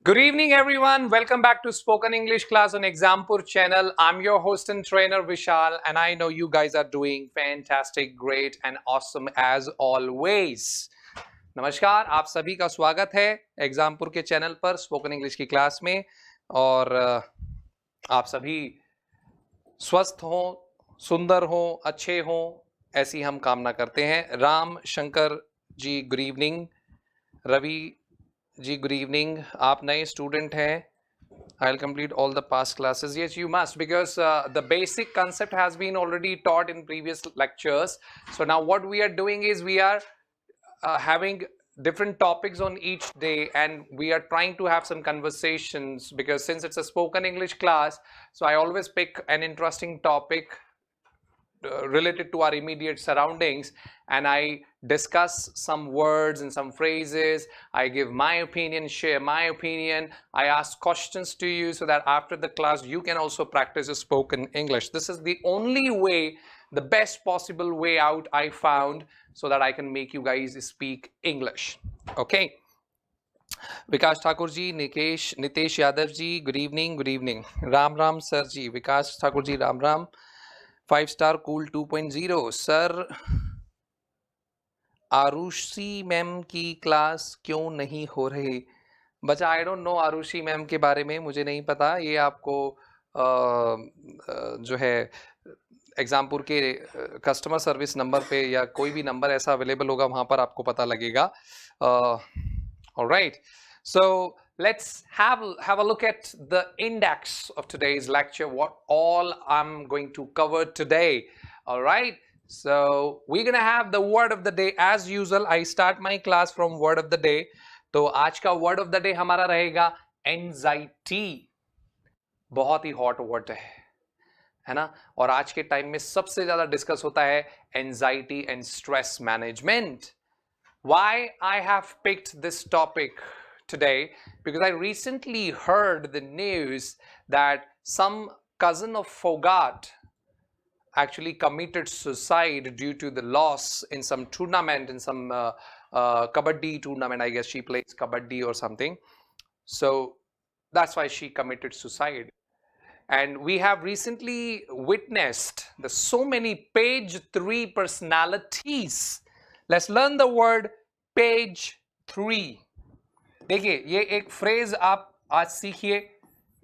Good evening, everyone. Welcome back to Spoken English class on Exampur channel. I'm your host and trainer Vishal, and I know you guys are doing fantastic, great, and awesome as always. नमस्कार, आप सभी का स्वागत है एग्जामपुर के channel पर spoken English की class में। और आप सभी स्वस्थ हो, सुंदर हो, अच्छे हो, ऐसी हम कामना करते हैं। Ram Shankar ji good evening, Ravi ji good evening. आप नए स्टूडेंट हैं? I'll complete all the past classes. Yes, you must, because the basic concept has been already taught in previous lectures. So now what we are doing is we are having different topics on each day, and we are trying to have some conversations, because since it's a spoken English class, so I always pick an interesting topic related to our immediate surroundings, and I discuss some words and some phrases. I give my opinion, share my opinion. I ask questions to you so that after the class you can also practice spoken English. This is the only way, the best possible way out I found, so that I can make you guys speak English. Okay. Vikas Thakur ji, Nitesh Yadav ji, good evening. Ram Ram sir ji. Vikas Thakur ji, Ram Ram. 5 star cool 2.0 sir, Arushi ma'am की class क्यों नहीं हो रही? बच्चा, I don't know Arushi ma'am के बारे में, मुझे नहीं पता। ये आपको जो है एग्जामपुर के कस्टमर सर्विस नंबर पे या कोई भी नंबर ऐसा अवेलेबल होगा, वहां पर आपको पता लगेगा। Alright, so let's have a look at the index of today's lecture, what all I'm going to cover today. All right, so we're gonna have the word of the day as usual. I start my class from word of the day. तो आज का word of the day हमारा रहेगा anxiety. बहुत ही hot word है ना, और आज के टाइम में सबसे ज्यादा डिस्कस होता है anxiety and stress management. Why I have picked this topic today? Because I recently heard the news that some cousin of Fogart actually committed suicide due to the loss in some tournament, in some kabaddi tournament. I guess she plays kabaddi or something. So that's why she committed suicide. And we have recently witnessed the so many page 3 personalities. Let's learn the word page 3. देखिए, ये एक phrase आप आज सीखिए,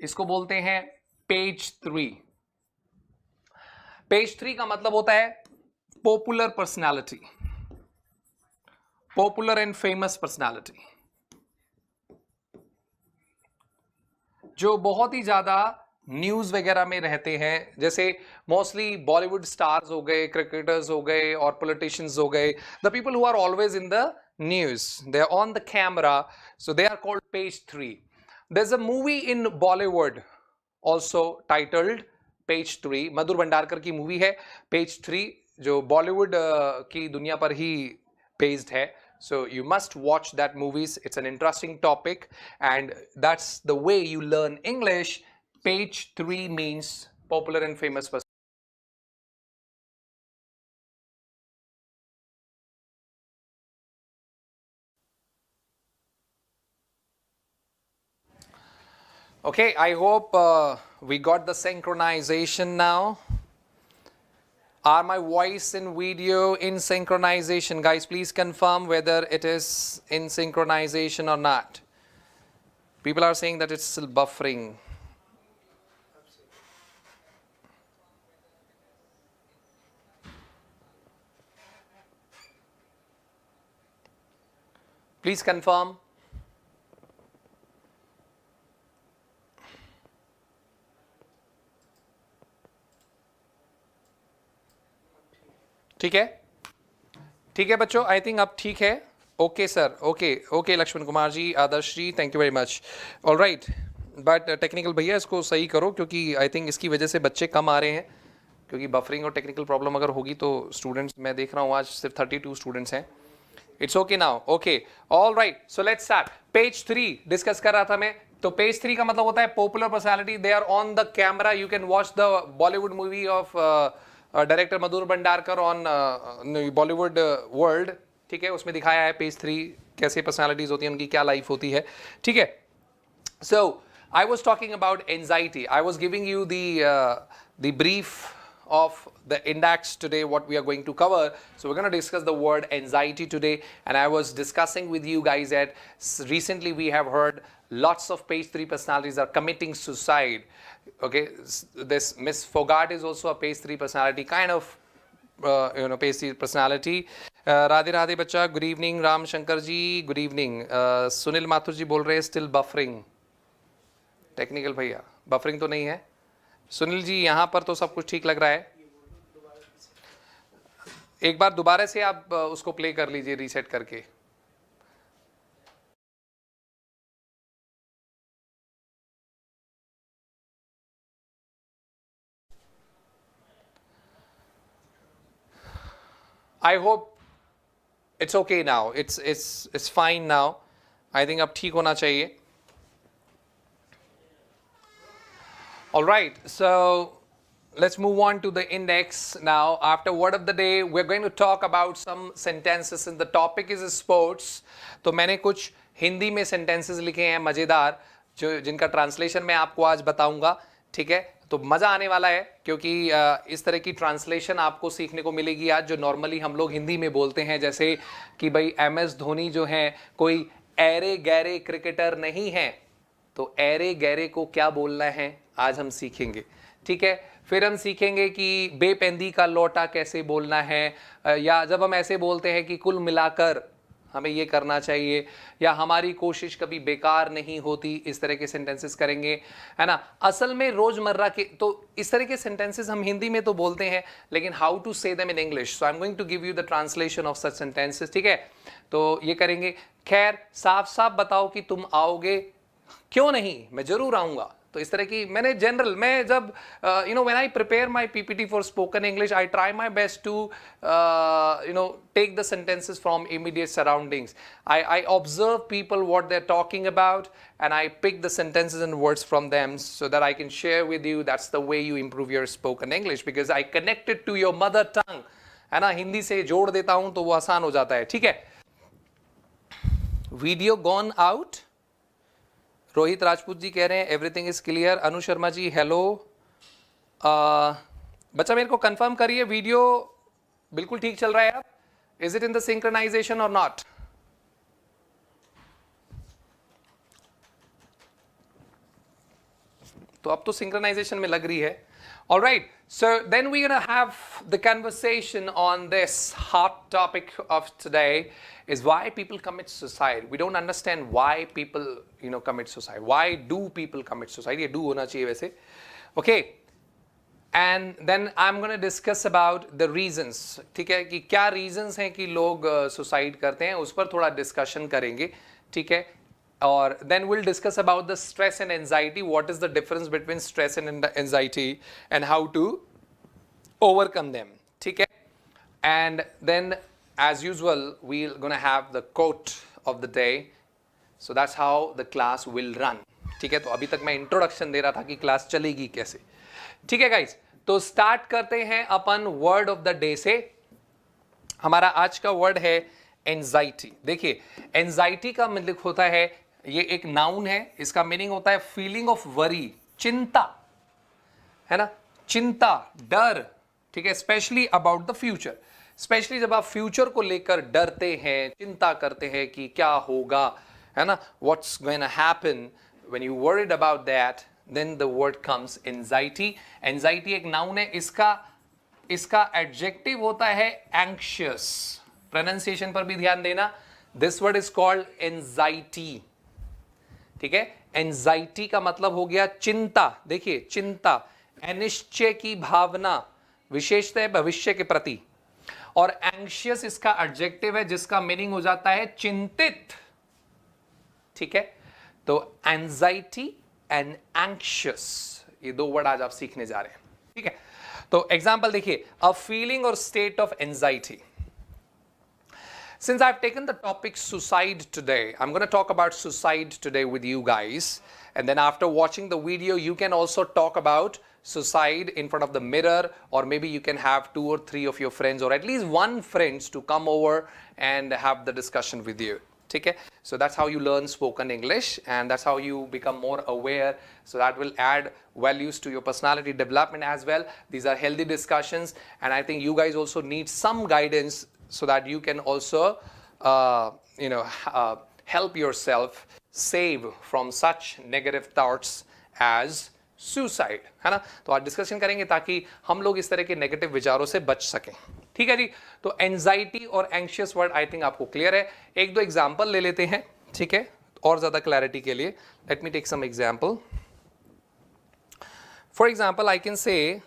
इसको बोलते हैं page 3. Page 3 का मतलब होता है popular personality, popular and famous personality, जो बहुत ही ज्यादा न्यूज वगैरह में रहते हैं। जैसे मोस्टली बॉलीवुड स्टार्स हो गए, क्रिकेटर्स हो गए, और पॉलिटिशियंस हो गए। The people who are always in the news, they are on the camera, so they are called page 3. There's a movie in Bollywood also titled page 3. मधुर भंडारकर की मूवी है page 3, जो बॉलीवुड की दुनिया पर ही based है. So you must watch that movies. It's an interesting topic, and that's the way you learn English. Page 3 means popular and famous person. Okay, I hope we got the synchronization now. Are my voice and video in synchronization? Guys, please confirm whether it is in synchronization or not. People are saying that it's still buffering. Please confirm. ठीक है, ठीक है बच्चों, I think अब ठीक है। Okay sir, okay Laxman Kumar ji, Adarsh ji, thank you very much. All right, but technical भैया इसको सही करो, क्योंकि आई थिंक इसकी वजह से बच्चे कम आ रहे हैं, क्योंकि बफरिंग और टेक्निकल प्रॉब्लम अगर होगी तो स्टूडेंट्स, मैं देख रहा हूँ आज सिर्फ 32 स्टूडेंट्स हैं। It's okay now, okay, all right, so let's start. Page 3 discuss कर रहा था मैं। तो पेज 3 का मतलब होता है popular personality, they are on the camera. You can watch the Bollywood movie of director Madhur Bhandarkar on Bollywood world, ठीक है, उसमें दिखाया है पेज 3 कैसे पर्सनालिटीज होती हैं, उनकी क्या लाइफ होती है, ठीक है। So I was talking about anxiety. I was giving you the brief of the index today, what we are going to cover. So we're going to discuss the word anxiety today. And I was discussing with you guys that recently we have heard lots of page 3 personalities are committing suicide. Okay, this Miss Fogart is also a page 3 personality, kind of page 3 personality. Radhe Radhe बच्चा, good evening. Ram Shankar ji, good evening. Sunil Mathur जी बोल रहे हैं still buffering. Technical भैया, buffering तो नहीं है. सुनील जी, यहाँ पर तो सब कुछ ठीक लग रहा है. एक बार दोबारा से आप उसको प्ले कर लीजिए रीसेट करके. I hope it's okay now. It's fine now. I think अब ठीक होना चाहिए. All right. So let's move on to the index now. After word of the day, we're going to talk about some sentences, and the topic is sports. तो मैंने कुछ हिंदी में sentences लिखे हैं मजेदार, जो जिनका ट्रांसलेशन मैं आपको आज बताऊंगा. ठीक है, तो मज़ा आने वाला है, क्योंकि इस तरह की ट्रांसलेशन आपको सीखने को मिलेगी आज, जो नॉर्मली हम लोग हिंदी में बोलते हैं. जैसे कि भाई MS धोनी जो हैं कोई ऐरे गैरे क्रिकेटर नहीं है, तो ऐरे गैरे को क्या बोलना है आज हम सीखेंगे. ठीक है, फिर हम सीखेंगे कि बेपेंदी का लौटा कैसे बोलना है, या जब हम ऐसे बोलते हैं कि कुल मिलाकर हमें ये करना चाहिए, या हमारी कोशिश कभी बेकार नहीं होती, इस तरह के सेंटेंसेस करेंगे, है ना. असल में रोजमर्रा के तो इस तरह के सेंटेंसेस हम हिंदी में तो बोलते हैं, लेकिन how to say them in English. So I am going to give you the translation of such sentences. ठीक है, तो ये करेंगे. खैर, साफ साफ बताओ कि तुम आओगे. क्यों नहीं, मैं जरूर आऊंगा. तो इस तरह की मैंने जनरल, मैं जब when I prepare my PPT for spoken English, I try my best to take the sentences from immediate surroundings. I observe people what they're talking about, and I pick the sentences and words from them so that I can share with you. That's the way you improve your spoken English, because I connect it to your mother tongue. है ना, हिंदी से जोड़ देता हूं तो वो आसान हो जाता है. ठीक है, video gone out. Rohit Rajput ji कह रहे हैं everything is clear. Anu Sharma ji hello. बच्चा मेरे को कंफर्म करिए, वीडियो बिल्कुल ठीक चल रहा है. आप is it in the synchronization or not? तो अब तो सिंक्रोनाइजेशन में लग रही है. All right, so then we're going to have the conversation on this hot topic of today, is why people commit suicide. We don't understand why people, commit suicide. Why do people commit suicide? ये do होना चाहिए वैसे. Okay, and then I'm going to discuss about the reasons. ठीक है, कि क्या reasons हैं कि लोग suicide करते हैं, उस पर थोड़ा discussion करेंगे. ठीक है, or then we'll discuss about the stress and anxiety. What is the difference between stress and anxiety, and how to overcome them. ठीक है, and then as usual we're gonna have the quote of the day. So that's how the class will run. ठीक है, तो अभी तक मैं introduction दे रहा था कि क्लास चलेगी कैसे. ठीक है गाइज, तो स्टार्ट करते हैं अपन वर्ड ऑफ द डे से. हमारा आज का वर्ड है एंजाइटी. देखिए, एंजाइटी का मतलब होता है, ये एक नाउन है, इसका मीनिंग होता है फीलिंग ऑफ वरी, चिंता, है ना, चिंता, डर. ठीक है, specially about the future. Specially जब आप फ्यूचर को लेकर डरते हैं, चिंता करते हैं कि क्या होगा, है ना, what's going to happen, when you worried about that, then the word comes anxiety. Anxiety एक नाउन है, इसका एडजेक्टिव होता है एंग्शियस. प्रोनाउंसिएशन पर भी ध्यान देना. This word is called anxiety. ठीक है, एंजाइटी का मतलब हो गया चिंता. देखिए, चिंता, अनिश्चय की भावना, विशेषतः भविष्य के प्रति. और एंग्शियस इसका एडजेक्टिव है, जिसका मीनिंग हो जाता है चिंतित. ठीक है, तो एंजाइटी एंड एंग्शियस, ये दो वर्ड आज आप सीखने जा रहे हैं. ठीक है, तो एग्जाम्पल देखिए, अ फीलिंग और state of anxiety. Since I've taken the topic suicide today, I'm going to talk about suicide today with you guys. And then after watching the video, you can also talk about suicide in front of the mirror, or maybe you can have 2 or 3 of your friends, or at least one friends to come over and have the discussion with you. ठीक है. So that's how you learn spoken English, and that's how you become more aware. So that will add values to your personality development as well. These are healthy discussions, and I think you guys also need some guidance so that you can also help yourself save from such negative thoughts as suicide, है ना. तो आज discussion करेंगे ताकि हम लोग इस तरह के नेगेटिव विचारों से बच सकें. ठीक है जी. तो एंजाइटी और एंशियस वर्ड आई थिंक आपको क्लियर है. एक दो एग्जांपल ले लेते हैं, ठीक है, और ज्यादा क्लैरिटी के लिए. Let me take some example. For example I can say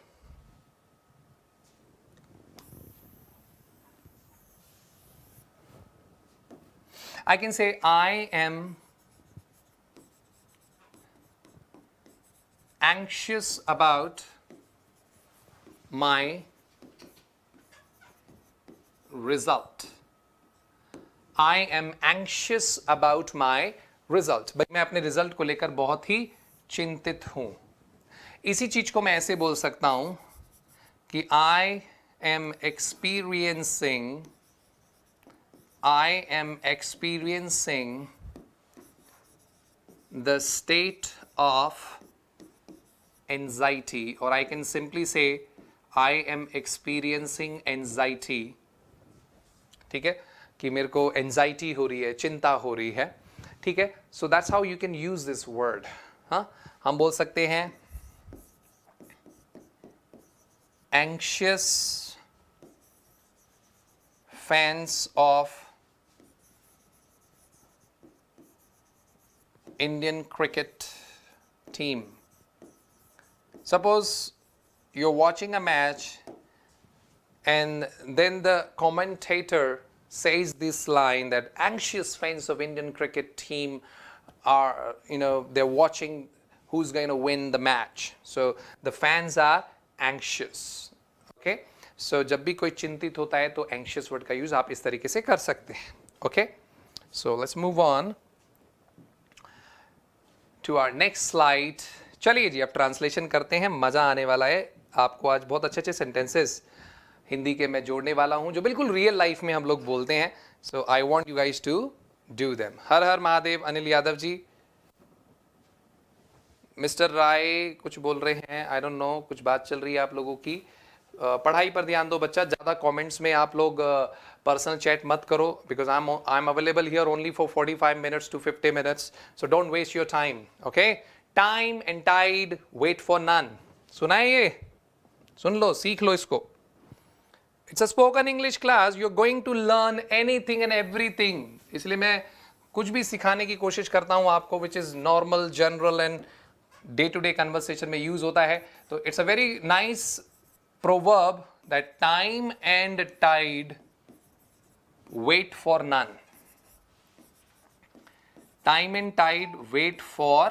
I am anxious about my result. I am anxious about my result. भाई मैं अपने रिजल्ट को लेकर बहुत ही चिंतित हूं. इसी चीज को मैं ऐसे बोल सकता हूं कि I am experiencing the state of anxiety, or I can simply say I am experiencing anxiety. ठीक है, कि मेरे को एंजाइटी हो रही है, चिंता हो रही है. ठीक है. So that's how you can use this word. हाँ, हम बोल सकते हैं anxious fans of Indian cricket team. Suppose you're watching a match and then the commentator says this line that anxious fans of Indian cricket team are, they're watching who's going to win the match. So the fans are anxious. Okay? So जब भी कोई चिंतित होता है तो anxious word का use आप इस तरीके से कर सकते हैं. Okay? So let's move on to our next slide. चलिए जी, अब ट्रांसलेशन करते हैं. मजा आने वाला है. आपको आज बहुत अच्छे अच्छे सेंटेंसेस हिंदी के मैं जोड़ने वाला हूं जो बिल्कुल रियल लाइफ में हम लोग बोलते हैं. So I want you guys to do them. Har Har Mahadev. Anil Yadav ji. Mister Rai कुछ बोल रहे हैं, आई डोंट नो, कुछ बात चल रही है आप लोगों की. पढ़ाई पर ध्यान दो बच्चा. ज़्यादा कमेंट्स में आप लोग पर्सनल चैट मत करो, because I am available here only for 45 minutes to 50 minutes. So don't waste your time. Okay. Time and tide wait for none. सुना है ये? सुन लो, सीख लो इसको. It's a spoken English class. You are going to learn anything and everything. इसलिए मैं कुछ भी सिखाने की कोशिश करता हूं आपको which is normal, general and day to day conversation में यूज होता है. तो it's a very nice proverb that time and tide wait for none. Time and tide wait for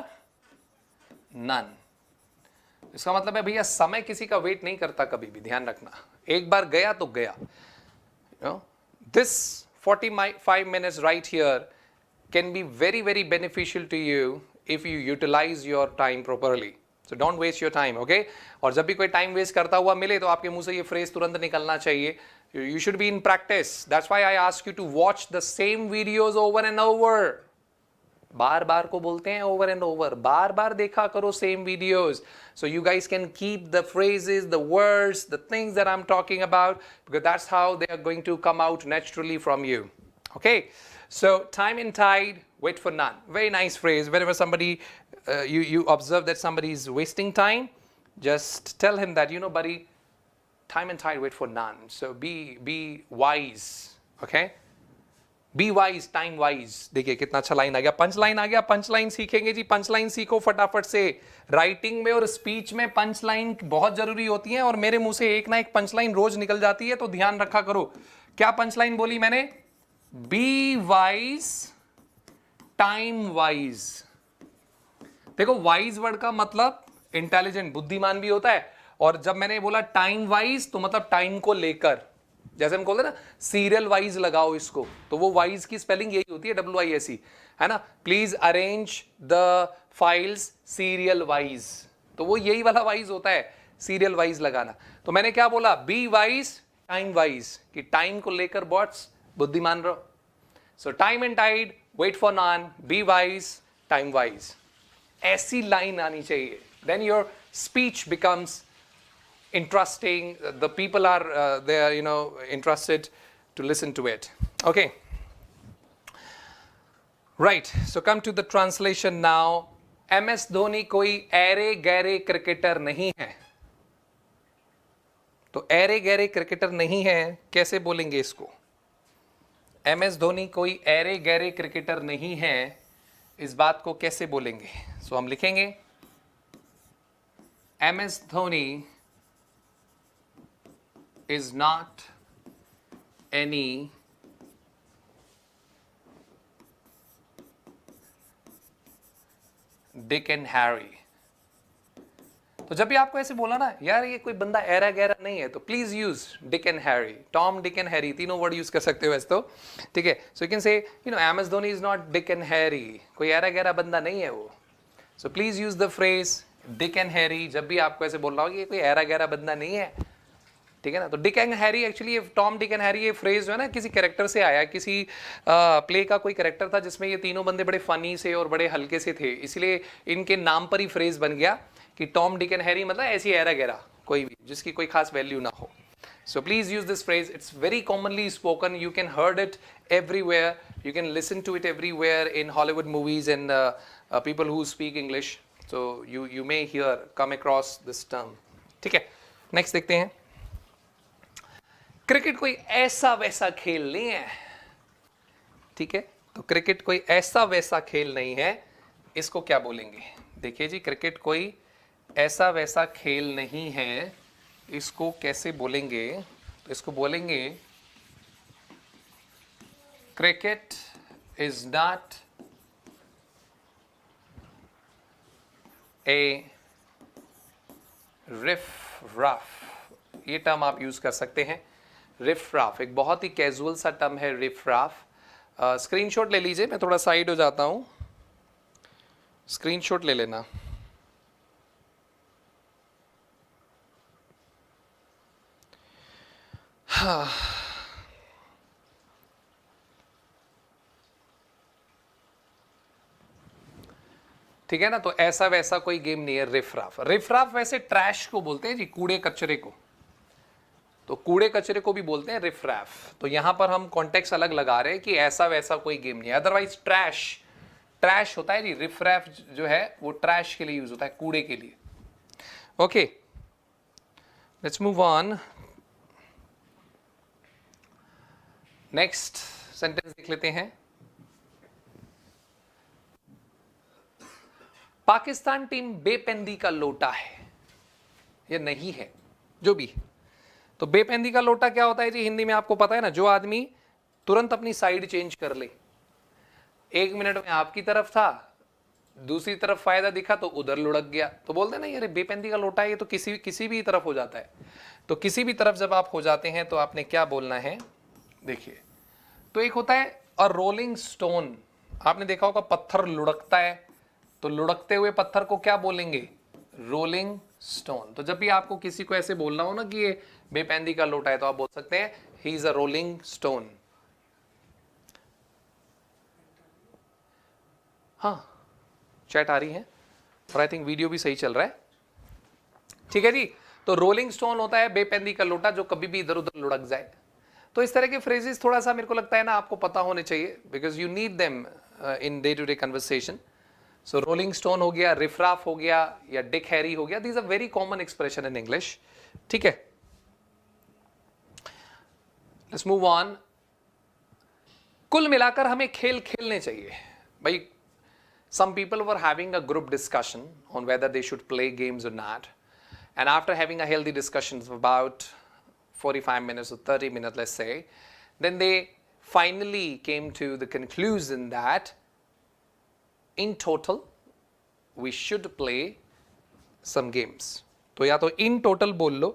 none. इसका मतलब है भैया समय किसी का वेट नहीं करता कभी भी. ध्यान रखना, एक बार गया तो गया. This 45 minutes right here can be very very beneficial to you if you utilize your time properly. So don't waste your time, okay? और जब भी कोई टाइम वेस्ट करता हुआ मिले तो आपके मुंह से ये फ्रेज तुरंत निकलना चाहिए. You should be in practice. That's why I ask you to watch the same videos over and over. बार बार को बोलते हैं over and over. बार बार देखा करो same videos. So you guys can keep the phrases, the words, the things that I'm talking about, because that's how they are going to come out naturally from you. Okay? So time and tide wait for none. Very nice phrase. Whenever somebody you observe that somebody is wasting time, just tell him that, buddy, time and tide wait for none. So be wise. Okay? Be wise, time wise. देखिए कितना अच्छा line आ गया. Punch line आ गया. Punch line सीखेंगे जी. Punch line सीखो फटाफट से. Writing में और स्पीच में पंच लाइन बहुत जरूरी होती है, और मेरे मुंह से एक ना एक पंच लाइन रोज निकल जाती है, तो ध्यान रखा करो. क्या पंच लाइन बोली मैंने? B wise, time wise. देखो, वाइज वर्ड का मतलब इंटेलिजेंट, बुद्धिमान भी होता है. और जब मैंने बोला टाइम वाइज, तो मतलब टाइम को लेकर. जैसे हम बोलते हैं ना, सीरियल वाइज लगाओ इसको, तो वो वाइज की स्पेलिंग यही होती है, WISE, है ना. Please arrange the files serial wise. तो वो यही वाला वाइज होता है, सीरियल वाइज लगाना. तो मैंने क्या बोला? बी वाइज, टाइम वाइज, कि टाइम को लेकर बॉट्स बुद्धिमान रहो. So time and tide, wait for none, be wise, time wise, ऐसी लाइन आनी चाहिए. Then your speech becomes interesting, the people are they are, you know, interested to listen to it. Okay, right, so come to the translation now. MS Dhoni कोई array गैरे cricketer नहीं है. तो array गैरे cricketer नहीं है, कैसे बोलेंगे इसको? MS धोनी कोई ऐरे गैरे क्रिकेटर नहीं है, इस बात को कैसे बोलेंगे? सो हम लिखेंगे MS Dhoni is not any Dick and Harry. तो जब भी आपको ऐसे बोला ना यार ये कोई बंदा ऐरा गैरा नहीं है, तो please use Dick and Harry. Tom, Dick and Harry तीनों वर्ड यूज कर सकते हो वैसे तो, ठीक है. So you can say you know MS Dhoni is not Dick and Harry, कोई ऐरा गैरा बंदा नहीं है वो. सो please use the phrase Dick and Harry जब भी आपको ऐसे बोलना हो कि ये कोई ऐरा गैरा बंदा नहीं है, ठीक है ना. तो डिक एंड हैरी एक्चुअली ये टॉम, डिक एंड हैरी ये फ्रेज जो है ना किसी कैरेक्टर से आया, किसी प्ले का कोई कैरेक्टर था जिसमें ये तीनों बंदे बड़े फनी से और बड़े हल्के से थे, इसलिए इनके नाम पर ही फ्रेज बन गया कि टॉम, डिक एंड हैरी, मतलब ऐसी ऐरा गैरा कोई भी जिसकी कोई खास वैल्यू ना हो. So please use this phrase, it's very commonly spoken, you can heard it everywhere, you can listen to it everywhere in Hollywood movies and people who speak English. So you may hear come across this term, ठीक है. Next देखते हैं. Cricket कोई ऐसा वैसा खेल नहीं है, ठीक है. तो क्रिकेट कोई ऐसा वैसा खेल नहीं है, इसको क्या बोलेंगे? देखिए जी, क्रिकेट कोई ऐसा वैसा खेल नहीं है, इसको कैसे बोलेंगे? तो इसको बोलेंगे cricket is not a riff raff. ये टर्म आप यूज कर सकते हैं. रिफ राफ एक बहुत ही कैजुअल सा टर्म है. रिफ राफ स्क्रीनशॉट ले लीजिए, मैं थोड़ा साइड हो जाता हूं, स्क्रीनशॉट ले लेना. हाँ, ठीक है ना. तो ऐसा वैसा कोई गेम नहीं है रिफ राफ. रिफ राफ वैसे ट्रैश को बोलते हैं जी, कूड़े कचरे को. तो कूड़े कचरे को भी बोलते हैं रिफ रैफ. तो यहां पर हम कॉन्टेक्स्ट अलग लगा रहे हैं कि ऐसा वैसा कोई गेम नहीं है. अदरवाइज ट्रैश, ट्रैश होता है जी, रिफ रैफ जो है वो ट्रैश के लिए यूज होता है, कूड़े के लिए. Okay, let's move on. Next sentence देख लेते हैं. पाकिस्तान टीम बेपेंदी का लोटा है, या नहीं है, जो भी. तो बेपेंदी का लोटा क्या होता है जी हिंदी में? आपको पता है ना, जो आदमी तुरंत अपनी साइड चेंज कर ले. 1 मिनट में आपकी तरफ था, दूसरी तरफ फायदा दिखा तो उधर लुढ़क गया. तो बोलते हैं ना यार बेपेंदी का लोटा है, ये तो किसी भी तरफ हो जाता है. तो किसी भी तरफ जब आप हो जाते हैं तो आपने क्या बोलना है? देखिए, तो एक होता है अ रोलिंग स्टोन. आपने देखा होगा पत्थर लुढ़कता है, तो लुढ़कते हुए पत्थर को क्या बोलेंगे? Rolling stone. तो जब भी आपको किसी को ऐसे बोलना हो ना कि ये बेपेंदी का लोटा है, तो आप बोल सकते हैं he is a rolling stone. हाँ, चैट आ रही है और आई थिंक वीडियो भी सही चल रहा है, ठीक है जी. तो रोलिंग स्टोन होता है बेपेंदी का लोटा जो कभी भी इधर उधर लुढ़क जाए. तो इस तरह के फ्रेजेस थोड़ा सा मेरे को लगता है ना आपको पता होने चाहिए, because you need them in day to day conversation. So rolling stone हो गया, रिफराफ हो गया, या डिक हैरी हो गया. These are very common expression in English, ठीक है. Let's move on. कुल मिलाकर हमें खेल खेलने चाहिए भाई. Some people were having a group discussion on whether they should play games or not, and after having a healthy discussion of about 45 minutes or 30 minutes, let's say, then they finally came to the conclusion that in total we should play some games. तो या तो in total बोल लो,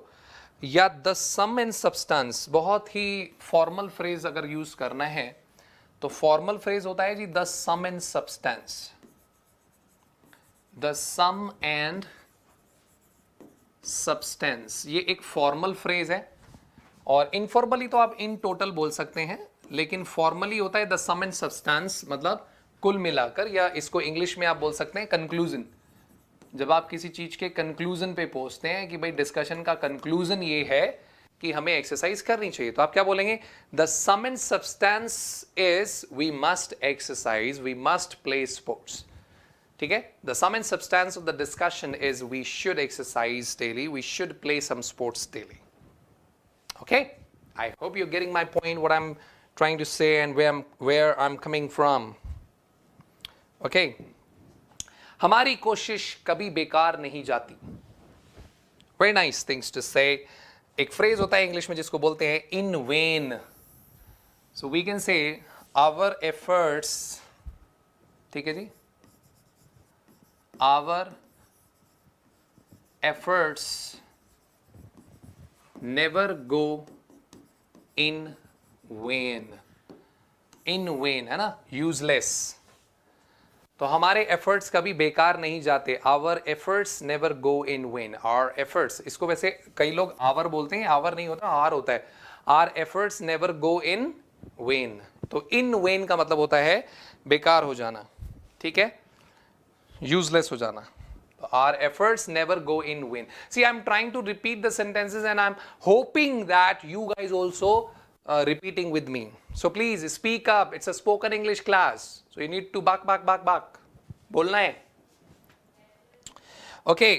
या the sum and substance. बहुत ही formal phrase अगर use करना है तो फॉर्मल फ्रेज होता है जी the sum and substance. The sum and substance, ये एक फॉर्मल फ्रेज है. और इनफॉर्मली तो आप इन टोटल बोल सकते हैं, लेकिन फॉर्मली होता है द सम एंड सब्सटेंस, मतलब कुल मिलाकर, या इसको इंग्लिश में आप बोल सकते हैं कंक्लूजन। जब आप किसी चीज के कंक्लूजन पे पहुंचते हैं कि भाई डिस्कशन का कंक्लूजन ये है कि हमें एक्सरसाइज करनी चाहिए, तो आप क्या बोलेंगे? The sum and substance is we must exercise, we must play sports. ठीक है, the sum and substance of the discussion is we should exercise daily, we should play some sports daily. Okay, I hope you are getting my point, what I am trying to say and where I am coming from. Okay, हमारी कोशिश कभी बेकार नहीं जाती। Very nice things to से। एक phrase होता है इंग्लिश में जिसको बोलते हैं in vain. So we can say our efforts, ठीक है जी, our efforts never go in vain. In vain है ना, यूजलेस। तो हमारे एफर्ट्स कभी बेकार नहीं जाते। Our efforts never go in vain. Our efforts, इसको वैसे कई लोग आवर बोलते हैं, आवर नहीं होता, आर होता है। Our efforts never go in vain. तो इन वेन का मतलब होता है बेकार हो जाना, ठीक है, यूजलेस हो जाना। तो our efforts never go in vain. See, I am trying to repeat the sentences and I am hoping that you guys also repeating with me. So please speak up. It's a spoken English class. So you need to bark. बोलना है. Okay.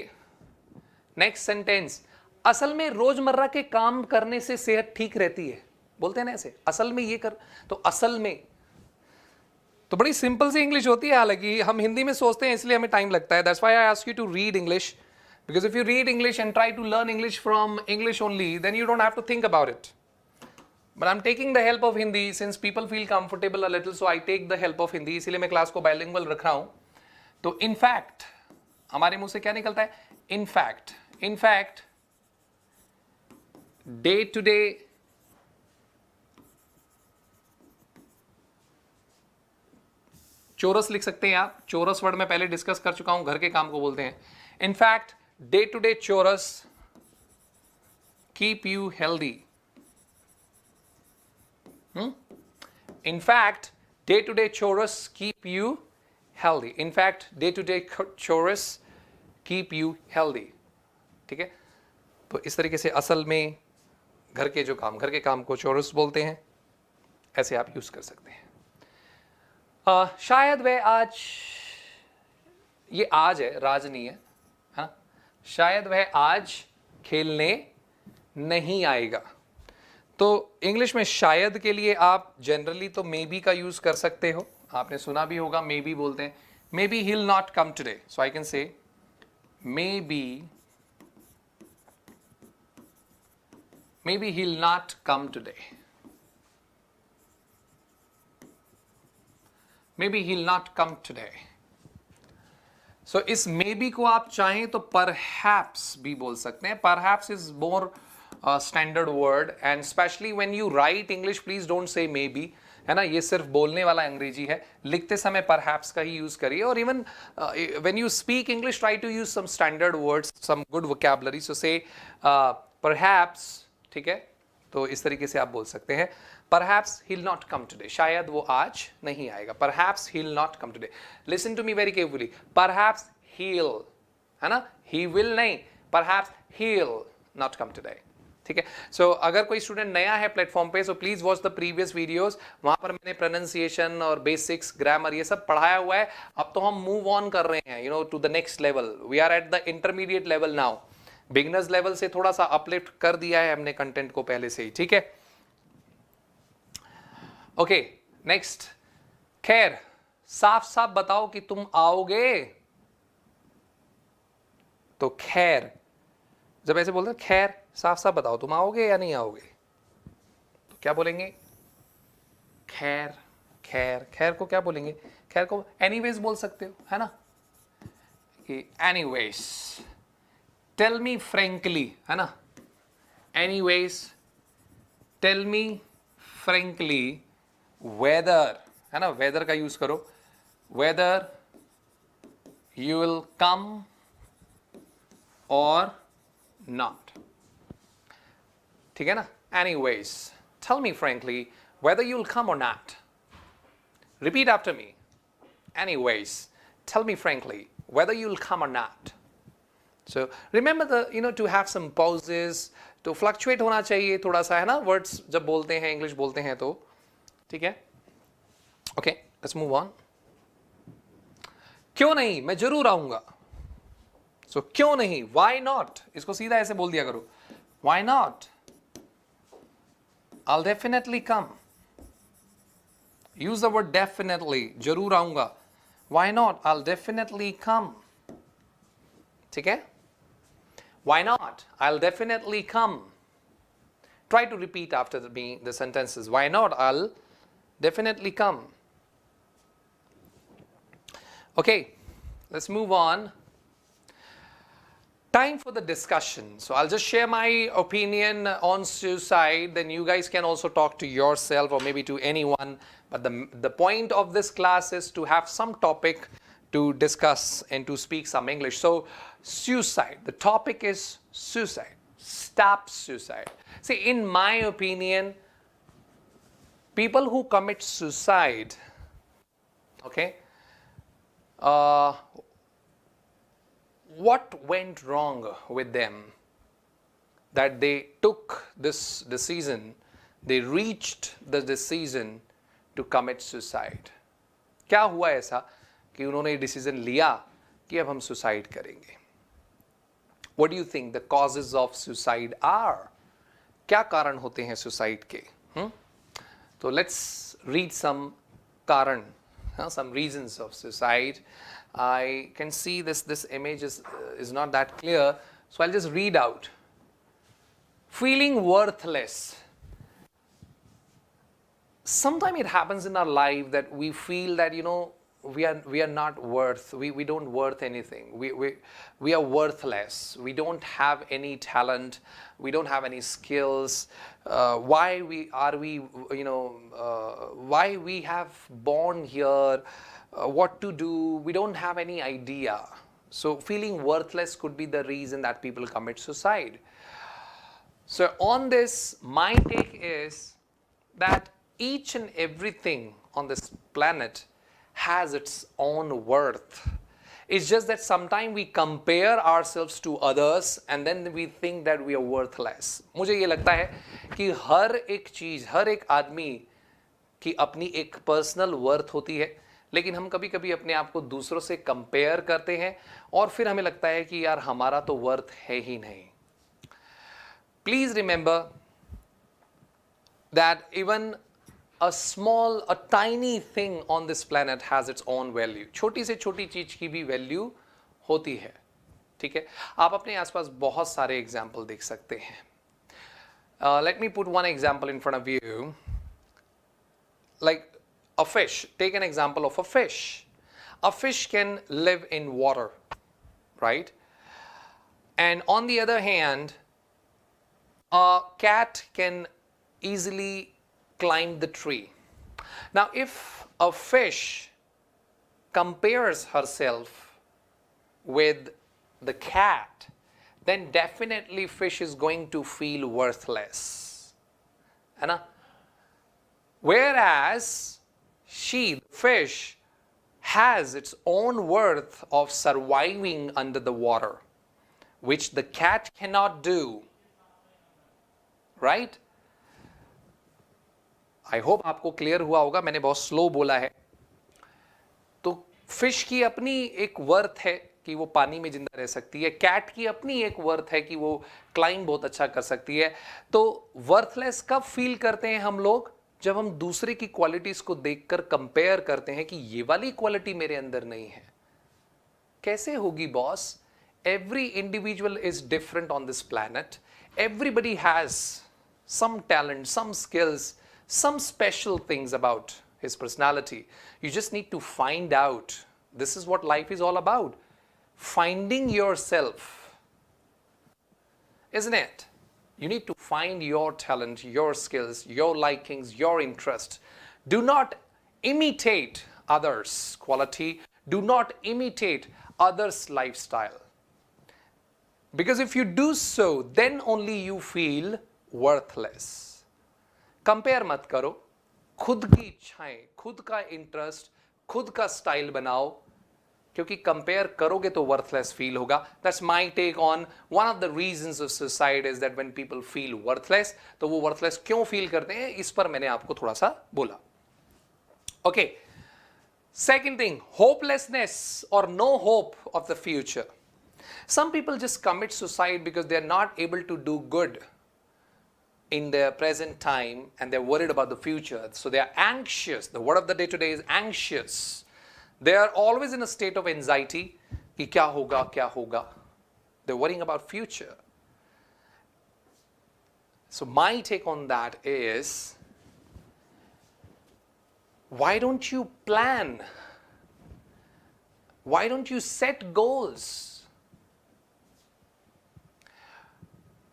Next sentence. असल में रोजमर्रा के काम करने से सेहत ठीक रहती है. बोलते हैं ना ऐसे, असल में ये कर, तो असल में तो बड़ी सिंपल सी इंग्लिश होती है, हालांकि हम हिंदी में सोचते हैं इसलिए हमें टाइम लगता है. That's why I ask you to read English, because if you read English and try to learn English from English only, then you don't have to think about it. But I'm taking the help of Hindi since people feel comfortable a little, so I take the help of Hindi. इसीलिए मैं class को bilingual रख रहा हूं. तो in fact हमारे मुंह से क्या निकलता है? In fact day to day चोरस लिख सकते हैं आप. चोरस वर्ड मैं पहले डिस्कस कर चुका हूं, घर के काम को बोलते हैं. In fact day to day chores keep you healthy. In fact, day-to-day chores keep you healthy. In fact, day-to-day chores keep you healthy. ठीक है, तो इस तरीके से असल में घर के काम को chores बोलते हैं. ऐसे आप यूज कर सकते हैं. शायद वह आज, ये आज है, राज नहीं है, हाँ, शायद वह आज खेलने नहीं आएगा. तो इंग्लिश में शायद के लिए आप जनरली तो मे बी का यूज कर सकते हो. आपने सुना भी होगा, मे बी बोलते हैं. May be he'll not come today. So I can say maybe he'll not come today. Maybe he'll not come today. So इस maybe को आप चाहें तो perhaps भी बोल सकते हैं. Perhaps is more standard word, and specially when you right English please don't say may be, है ना, ये सिर्फ बोलने वाला अंग्रेजी है. लिखते समय परहैप्स का ही यूज करिए. और even when you speak English try to use some standard words, some good vocabulary. So say perhaps, ठीक है, तो इस तरीके से आप बोल सकते हैं. Perhaps he'll not come today. शायद वो आज नहीं आएगा. Perhaps he'll not come today. Listen to me very carefully. Perhaps he'll, है ना, he will नहीं, perhaps he'll not come today. ठीक है. सो अगर कोई स्टूडेंट नया है प्लेटफॉर्म पे, so please watch the previous videos. वहां पर मैंने प्रोनाउंसिएशन और बेसिक्स, ग्रामर, ये सब पढ़ाया हुआ है. अब तो हम मूव ऑन कर रहे हैं, you know, to the next level. We are at the intermediate level now. Beginners level से थोड़ा सा अपलिफ्ट कर दिया है हमने कंटेंट को पहले से ही. ठीक है, ओके. नेक्स्ट, खैर साफ साफ बताओ कि तुम आओगे. तो खैर, जब ऐसे बोलते हैं खैर साफ साफ बताओ तुम आओगे या नहीं आओगे, तो क्या बोलेंगे? खैर. खैर को क्या बोलेंगे? खैर को एनीवेज बोल सकते हो, है ना, कि एनीवेज. टेल मी फ्रेंकली, है ना, anyways. Tell me frankly whether, है ना, वेदर का यूज करो. वेदर यू विल कम और नॉट. ठीक है ना. Anyways, tell me frankly whether you'll come or not. Repeat after me. Anyways, tell me frankly, whether you'll come or not. So remember to have some pauses, to fluctuate होना चाहिए थोड़ा सा, है ना, words जब बोलते हैं, English बोलते हैं तो, ठीक है? Okay, let's move on. क्यों नहीं, मैं जरूर आऊंगा. So क्यों नहीं, why not? इसको सीधा ऐसे बोल दिया करो. Why not? I'll definitely come. Use the word definitely. जरूर आऊंगा. Why not? I'll definitely come. ठीक है? Why not? I'll definitely come. Try to repeat after the sentences. Why not? I'll definitely come. Okay, let's move on. Time for the discussion. So I'll just share my opinion on suicide. Then you guys can also talk to yourself or maybe to anyone. But the point of this class is to have some topic to discuss and to speak some English. So suicide, the topic is suicide. Stop suicide. See, in my opinion, people who commit suicide, okay, what went wrong with them that they took this decision, they reached the decision to commit suicide? क्या हुआ ऐसा कि उन्होंने decision लिया कि अब हम suicide करेंगे? What do you think the causes of suicide are? क्या कारण होते हैं सुसाइड के? So let's read some कारण, some reasons of suicide. I can see this image is not that clear, so I'll just read out. Feeling worthless. Sometimes it happens in our life that we feel that we are not worth, we don't worth anything, we are worthless, we don't have any talent, we don't have any skills. Why we have born here, what to do, we don't have any idea. So feeling worthless could be the reason that people commit suicide. So on this, my take is that each and everything on this planet has its own worth. It's just that sometimes we compare ourselves to others and then we think that we are worthless. मुझे ये लगता है कि हर एक चीज़, हर एक आदमी की अपनी एक पर्सनल वर्थ होती है, लेकिन हम कभी कभी अपने आप को दूसरों से कंपेयर करते हैं और फिर हमें लगता है कि यार हमारा तो वर्थ है ही नहीं. Please remember that even a tiny thing on this planet has its own value. छोटी से छोटी चीज की भी वैल्यू होती है. ठीक है, आप अपने आसपास बहुत सारे एग्जाम्पल देख सकते हैं. Let me put one example in front of you. Like a fish. Take an example of a fish. A fish can live in water, right? And on the other hand, a cat can easily climb the tree. Now, if a fish compares herself with the cat, then definitely fish is going to feel worthless. है ना? Whereas the fish, has its own worth of surviving under the water, which the cat cannot do. Right? I hope आपको clear हुआ होगा, मैंने बहुत slow बोला है. तो फिश की अपनी एक वर्थ है कि वो पानी में जिंदा रह सकती है, कैट की अपनी एक वर्थ है कि वो क्लाइंब बहुत अच्छा कर सकती है. तो वर्थलेस कब फील करते हैं हम लोग? जब हम दूसरे की क्वालिटीज को देखकर कंपेयर करते हैं कि ये वाली क्वालिटी मेरे अंदर नहीं है. कैसे होगी boss? Every individual is different on this planet. Everybody has some talent, some skills, some special things about his personality. You just need to find out. This is what life is all about. Finding yourself. Isn't it? You need to find your talent, your skills, your likings, your interests. Do not imitate others' quality. Do not imitate others' lifestyle. Because if you do so, then only you feel worthless. Compare मत करो. खुद की इच्छाएं, खुद का interest, खुद का style बनाओ, क्योंकि कंपेयर करोगे तो वर्थलेस फील होगा. That's my take on one of the reasons of suicide is that when people feel worthless, तो वो वर्थलेस क्यों फील करते हैं, इस पर मैंने आपको थोड़ा सा बोला. Okay, second thing, hopelessness or no hope of the future. Some people just commit suicide because they are not able to do good in their present time and they're worried about the future. So they are anxious. The word of the day today is anxious. They are always in a state of anxiety. Ki kya hoga, kya hoga. They're worrying about future. So my take on that is, why don't you plan? Why don't you set goals?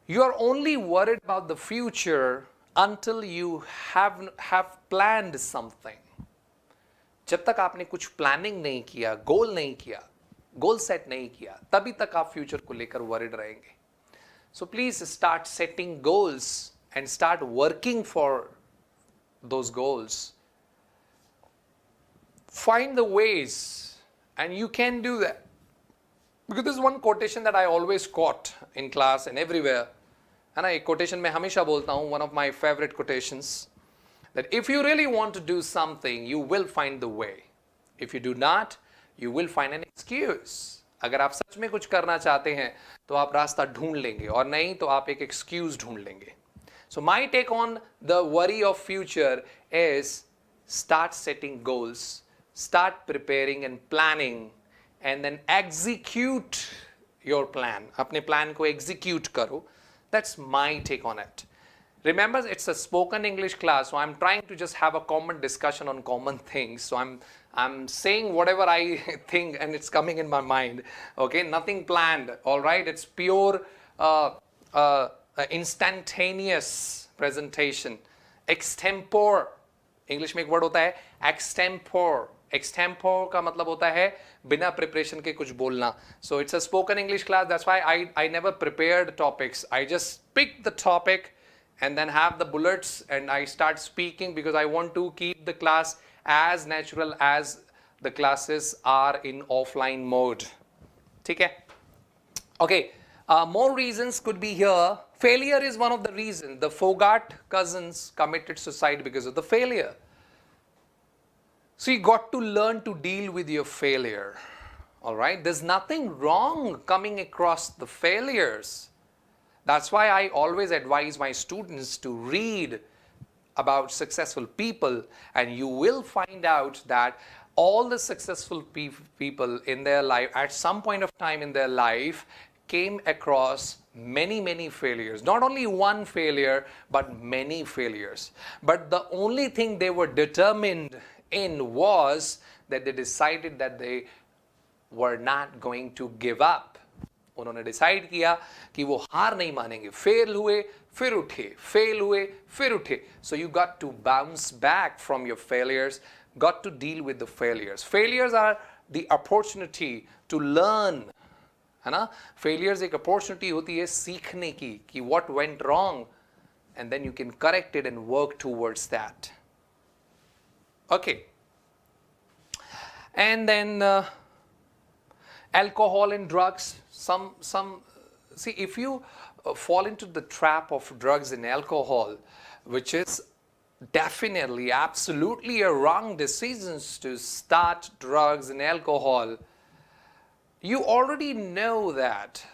You are only worried about the future until you have planned something. जब तक आपने कुछ planning नहीं किया, गोल नहीं किया, goal set नहीं किया, तभी तक आप फ्यूचर को लेकर वरिड रहेंगे. So please start setting goals and start working for those goals. Find the ways, and you can do that. Because this is one quotation that I always quote in class and everywhere. है ना, एक quotation मैं हमेशा बोलता हूँ, one of my favorite quotations, that if you really want to do something, you will find the way. If you do not, you will find an excuse. अगर आप सच में कुछ करना चाहते हैं तो आप रास्ता ढूंढ लेंगे, और नहीं तो आप एक excuse ढूंढ लेंगे. So my take on the worry of future is, start setting goals, start preparing and planning, and then execute your plan. अपने plan को execute करो. That's my take on it. Remember, it's a spoken English class, so I'm trying to just have a common discussion on common things. So I'm saying whatever I think and it's coming in my mind. Okay, nothing planned. All right, it's pure instantaneous presentation. Extempore. English में एक word होता है extempore. Extempore का मतलब होता है बिना preparation के कुछ बोलना. So it's a spoken English class. That's why I never prepared topics. I just picked the topic and then have the bullets and I start speaking because I want to keep the class as natural as the classes are in offline mode. ठीक है? Okay. More reasons could be here. Failure is one of the reasons. The Fogart cousins committed suicide because of the failure. So you got to learn to deal with your failure. All right? There's nothing wrong coming across the failures. That's why I always advise my students to read about successful people, and you will find out that all the successful people in their life, at some point of time in their life, came across many failures. Not only one failure, but many failures. But the only thing they were determined in was that they decided that they were not going to give up. उन्होंने decide किया कि वो हार नहीं मानेंगे. Fail हुए फिर उठे, फेल हुए फिर उठे. So you got to bounce back from your failures, got to deal with the failures. Failures are the opportunity to learn. है ना? Failures एक opportunity होती है सीखने की कि what went wrong, and then you can correct it and work towards that. Okay. And then alcohol and drugs. See, if you fall into the trap of drugs and alcohol, which is definitely, absolutely a wrong decision to start drugs and alcohol, you already know that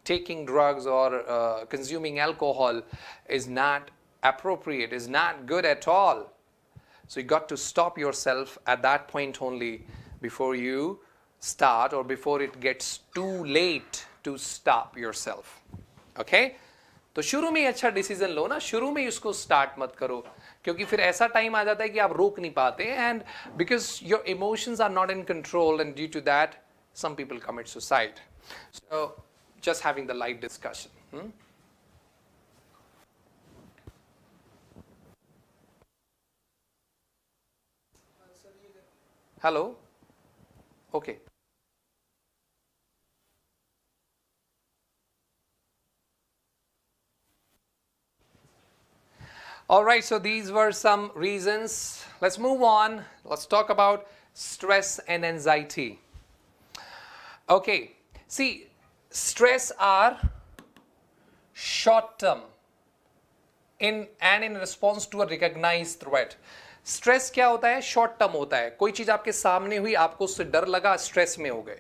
taking drugs or consuming alcohol is not appropriate, is not good at all. So you got to stop yourself at that point only before you start, or before it gets too late to stop yourself. Okay? तो शुरू में अच्छा decision लो ना, शुरू में इसको start मत करो, क्योंकि फिर ऐसा टाइम आ जाता है कि आप रोक नहीं पाते, and because your emotions are not in control, and due to that some people commit suicide. So just having the light discussion. Hello? Okay. All right, so these were some reasons. Let's move on. Let's talk about stress and anxiety. Okay, see, stress are short term in response to a recognized threat. Stress क्या होता है? Short term होता है. कोई चीज आपके सामने हुई, आपको उससे डर लगा, स्ट्रेस में हो गए.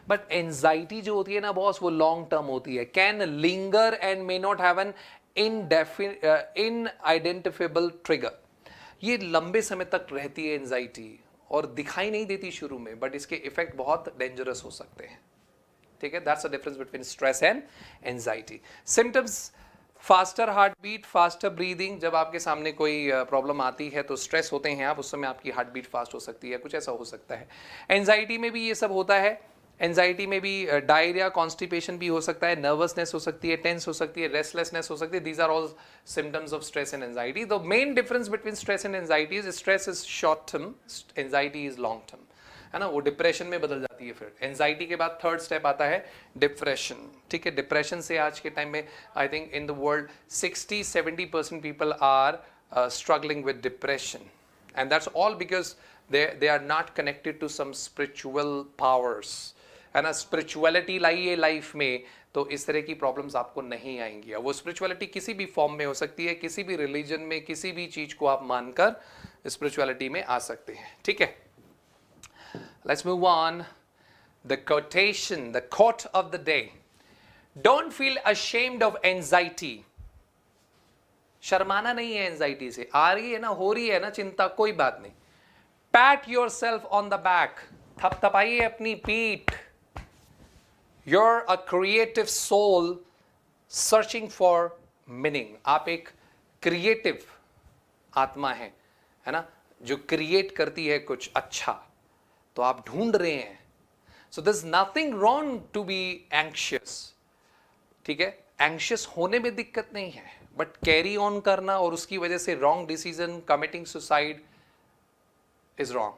बट एंजाइटी जो होती है ना बॉस, वो लॉन्ग टर्म होती है. Can linger and may not have an unidentifiable trigger. ये लंबे समय तक रहती है एंजाइटी और दिखाई नहीं देती शुरू में, बट इसके इफेक्ट बहुत डेंजरस हो सकते हैं. ठीक है, that's the difference between stress and anxiety. Symptoms: faster heart beat, faster breathing. जब आपके सामने कोई प्रॉब्लम आती है तो स्ट्रेस होते हैं आप, उस समय आपकी हार्ट बीट फास्ट हो सकती है, कुछ ऐसा हो सकता है. एंजाइटी में भी ये सब होता है. एंजाइटी में भी डायरिया, कॉन्स्टिपेशन भी हो सकता है, नर्वसनेस हो सकती है, टेंस हो सकती है, रेस्टलेसनेस हो सकती है. These are all symptoms of stress and anxiety. The main difference between stress and anxiety is stress is short term, anxiety is long term, है ना. वो डिप्रेशन में बदल जाती है. फिर एंजाइटी के बाद थर्ड स्टेप आता है डिप्रेशन. ठीक है, डिप्रेशन से आज के टाइम में I think in the world 60-70% people are struggling with depression, and that's all because they are not connected to some spiritual powers, है ना. स्पिरिचुअलिटी लाइए लाइफ में तो इस तरह की प्रॉब्लम्स आपको नहीं आएंगी. वो स्पिरिचुअलिटी किसी भी फॉर्म में हो सकती है, किसी भी रिलीजन में, किसी भी चीज को आप मानकर स्पिरिचुअलिटी में आ सकते हैं. ठीक है, let's move on. The quotation, the quote of the day: don't feel ashamed of anxiety. शर्माना नहीं है एंजाइटी से. आ रही है ना, हो रही है ना चिंता, कोई बात नहीं. Pat yourself on the back. थपथपाइए अपनी पीठ. You're a creative soul searching for meaning. आप एक क्रिएटिव आत्मा है ना, जो क्रिएट करती है कुछ अच्छा, तो आप ढूंढ रहे हैं. So there is nothing wrong to be anxious. ठीक है, एंग्शियस होने में दिक्कत नहीं है, बट कैरी ऑन करना और उसकी वजह से wrong decision, committing suicide is wrong.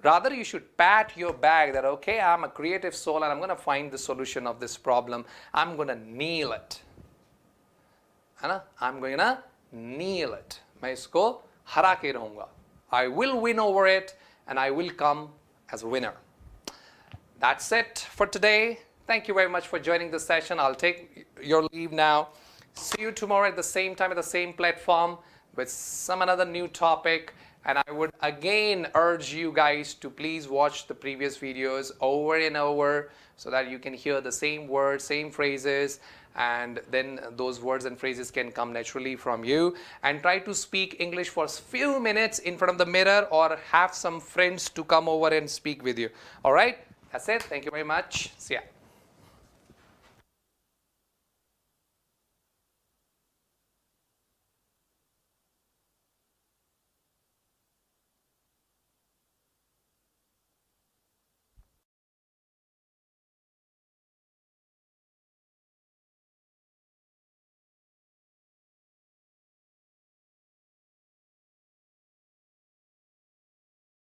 Rather, you should pat your back that, okay, I'm a creative soul and I'm going to find the solution of this problem. I'm going to nail it. है ना, I'm going to nail it. मैं इसको हरा के रहूंगा. I will win over it and I will come as a winner. That's it for today. Thank you very much for joining the session. I'll take your leave now. See you tomorrow at the same time at the same platform with some another new topic. And I would again urge you guys to please watch the previous videos over and over so that you can hear the same words, same phrases, and then those words and phrases can come naturally from you. And try to speak English for a few minutes in front of the mirror or have some friends to come over and speak with you. All right? That's it. Thank you very much. See ya.